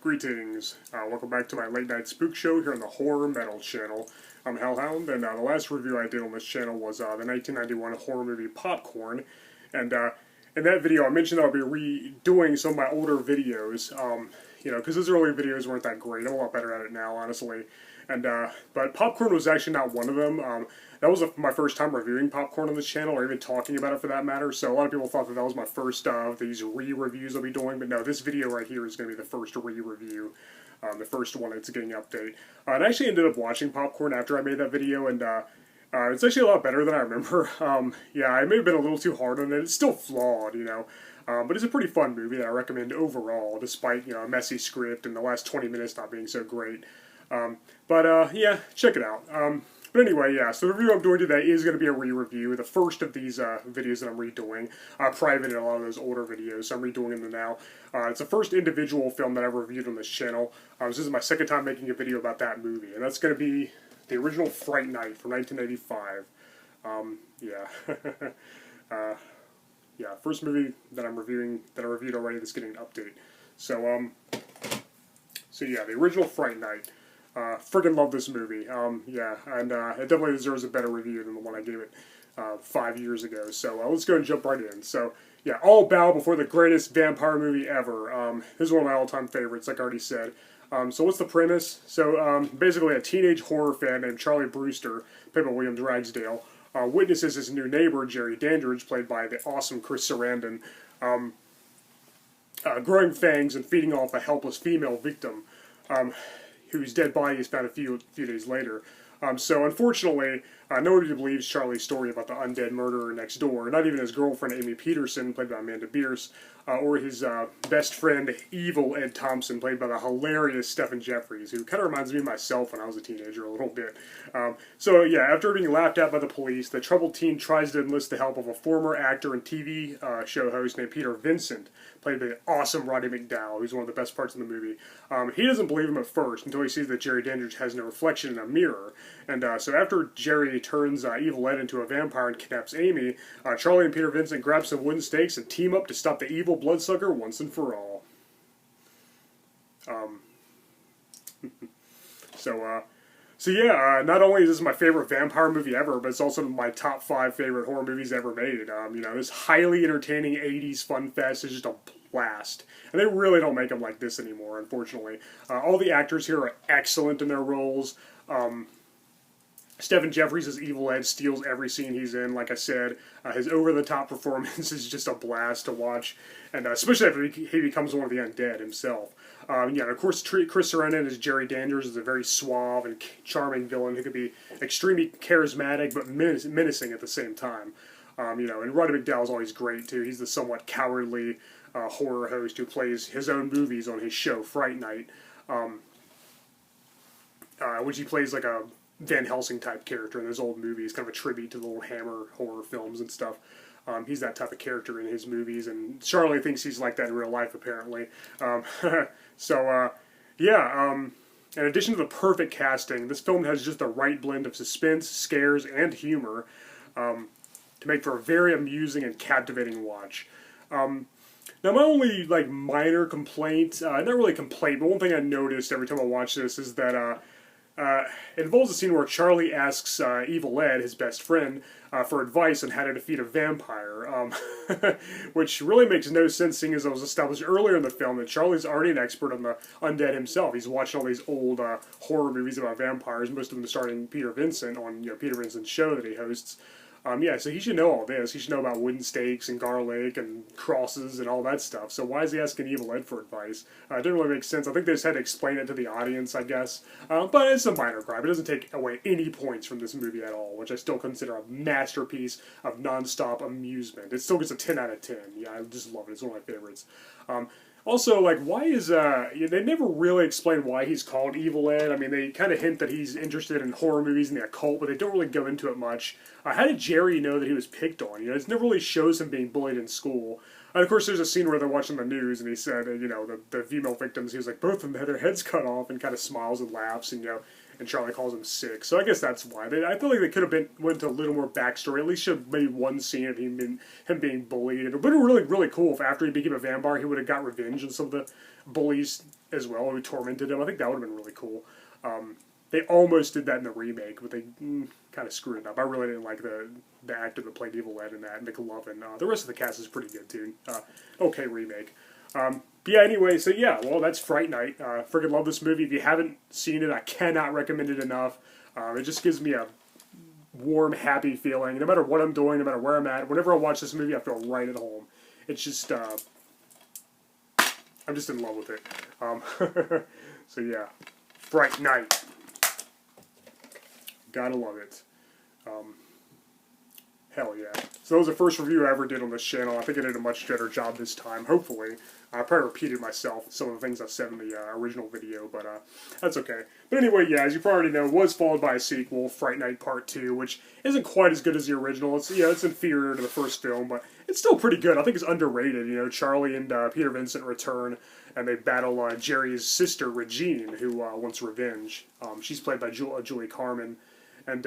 Greetings. Welcome back to my late night spook show here on the Horror Metal channel. I'm Hellhound, and the last review I did on this channel was the 1991 horror movie Popcorn. And in that video, I mentioned that I'll be redoing some of my older videos. Because those early videos weren't that great. I'm a lot better at it now, honestly. But Popcorn was actually not one of them. That was my first time reviewing Popcorn on this channel, or even talking about it for that matter, so a lot of people thought that was my first of these re-reviews I'll be doing, but no, this video right here is going to be the first re-review, the first one that's getting an update. And I actually ended up watching Popcorn after I made that video, and it's actually a lot better than I remember. Yeah, I may have been a little too hard on it. It's still flawed, but it's a pretty fun movie that I recommend overall, despite, a messy script and the last 20 minutes not being so great. Yeah, check it out. But anyway, yeah, so the review I'm doing today is going to be a re-review, the first of these videos that I'm redoing. Private in a lot of those older videos, so I'm redoing them now. It's the first individual film that I've reviewed on this channel. This is my second time making a video about that movie, and that's going to be the original Fright Night from 1985. Yeah. Yeah, first movie that I'm reviewing, that I reviewed already that's getting an update. So yeah, the original Fright Night. Friggin' love this movie. Yeah, and it definitely deserves a better review than the one I gave it 5 years ago. So let's go and jump right in. So yeah, all bow before the greatest vampire movie ever. This is one of my all-time favorites, like I already said. So what's the premise? So basically, a teenage horror fan named Charlie Brewster, played by William Ragsdale, witnesses his new neighbor Jerry Dandridge, played by the awesome Chris Sarandon, growing fangs and feeding off a helpless female victim. Whose dead body is found a few days later. So unfortunately, nobody believes Charlie's story about the undead murderer next door, not even his girlfriend Amy Peterson, played by Amanda Bierce, or his best friend Evil Ed Thompson, played by the hilarious Stephen Jeffries, who kind of reminds me of myself when I was a teenager a little bit. So yeah, after being laughed at by the police, the troubled teen tries to enlist the help of a former actor and TV show host named Peter Vincent, played by the awesome Rudy Mcdowell, who's one of the best parts of the movie. He doesn't believe him at first until he sees that Jerry Dandridge has no reflection in a mirror. And so after Jerry turns Evil Ed into a vampire and kidnaps Amy, Charlie and Peter Vincent grab some wooden stakes and team up to stop the evil bloodsucker once and for all. So yeah, not only is this my favorite vampire movie ever, but it's also my top 5 favorite horror movies ever made. This highly entertaining 80s fun fest is just a blast. And they really don't make them like this anymore, unfortunately. All the actors here are excellent in their roles. Stephen Jeffries as Evil Ed steals every scene he's in, like I said. His over-the-top performance is just a blast to watch, and especially after he becomes one of the undead himself. And of course, Chris Sarandon as Jerry Dandridge is a very suave and charming villain who can be extremely charismatic but menacing at the same time. And Rudy McDowell is always great, too. He's the somewhat cowardly horror host who plays his own movies on his show, Fright Night, which he plays like a Van Helsing type character in those old movies, kind of a tribute to the old Hammer horror films and stuff. He's that type of character in his movies, and Charlie thinks he's like that in real life, apparently. In addition to the perfect casting, this film has just the right blend of suspense, scares, and humor to make for a very amusing and captivating watch. Now, my only minor complaint, not really complaint, but one thing I noticed every time I watch this is that it involves a scene where Charlie asks Evil Ed, his best friend, for advice on how to defeat a vampire, which really makes no sense, seeing as it was established earlier in the film that Charlie's already an expert on the undead himself. He's watched all these old horror movies about vampires, most of them starring Peter Vincent on Peter Vincent's show that he hosts. So he should know all this. He should know about wooden stakes and garlic and crosses and all that stuff. So why is he asking Evil Ed for advice? It didn't really make sense. I think they just had to explain it to the audience, I guess. But it's a minor gripe. It doesn't take away any points from this movie at all, which I still consider a masterpiece of non-stop amusement. It still gets a 10 out of 10. Yeah, I just love it. It's one of my favorites. Also, why is, they never really explain why he's called Evil Ed. I mean, they kind of hint that he's interested in horror movies and the occult, but they don't really go into it much. How did Jerry know that he was picked on? It never really shows him being bullied in school. And of course, there's a scene where they're watching the news, and he said, the female victims, he was like, both of them had their heads cut off, and kind of smiles and laughs, and, and Charlie calls him sick. So I guess that's why. I feel like they could have went to a little more backstory. At least should have maybe one scene of him being bullied. It would have been really, really cool if after he became a vampire, he would have got revenge on some of the bullies as well, who tormented him. I think that would have been really cool. They almost did that in the remake, but they kind of screwed it up. I really didn't like the actor that played Evil Ed in that, McLovin. The rest of the cast is pretty good, too. Okay remake. But yeah, anyway, so yeah, well, that's Fright Night. Freaking love this movie. If you haven't seen it, I cannot recommend it enough. It just gives me a warm, happy feeling. No matter what I'm doing, no matter where I'm at, whenever I watch this movie, I feel right at home. It's just, I'm just in love with it. So yeah, Fright Night. Gotta love it. Hell yeah. So that was the first review I ever did on this channel. I think I did a much better job this time, hopefully. I probably repeated myself, some of the things I said in the original video, but that's okay. But anyway, yeah, as you probably already know, was followed by a sequel, Fright Night Part 2, which isn't quite as good as the original. It's, it's inferior to the first film, but it's still pretty good. I think it's underrated. You know, Charlie and Peter Vincent return, and they battle Jerry's sister, Regine, who wants revenge. She's played by Julie Carmen, and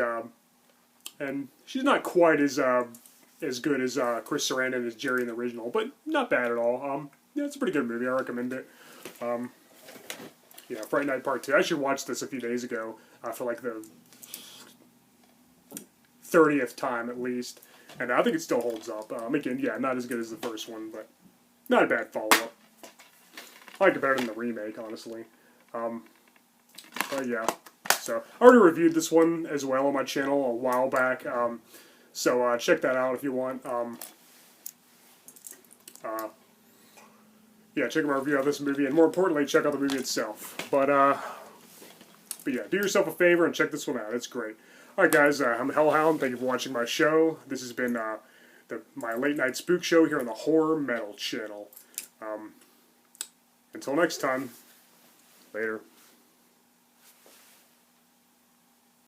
she's not quite as good as Chris Sarandon as Jerry in the original, but not bad at all. Yeah, it's a pretty good movie. I recommend it. Yeah, Fright Night Part 2. I actually watched this a few days ago for like the 30th time at least, and I think it still holds up. Again, yeah, not as good as the first one, but not a bad follow-up. I like it better than the remake, honestly. But yeah. So, I already reviewed this one as well on my channel a while back, so check that out if you want. Yeah, check out my review of this movie, and more importantly, check out the movie itself. But yeah, do yourself a favor and check this one out. It's great. Alright guys, I'm Hellhound. Thank you for watching my show. This has been my late night spook show here on the Horror Metal channel. Until next time, later.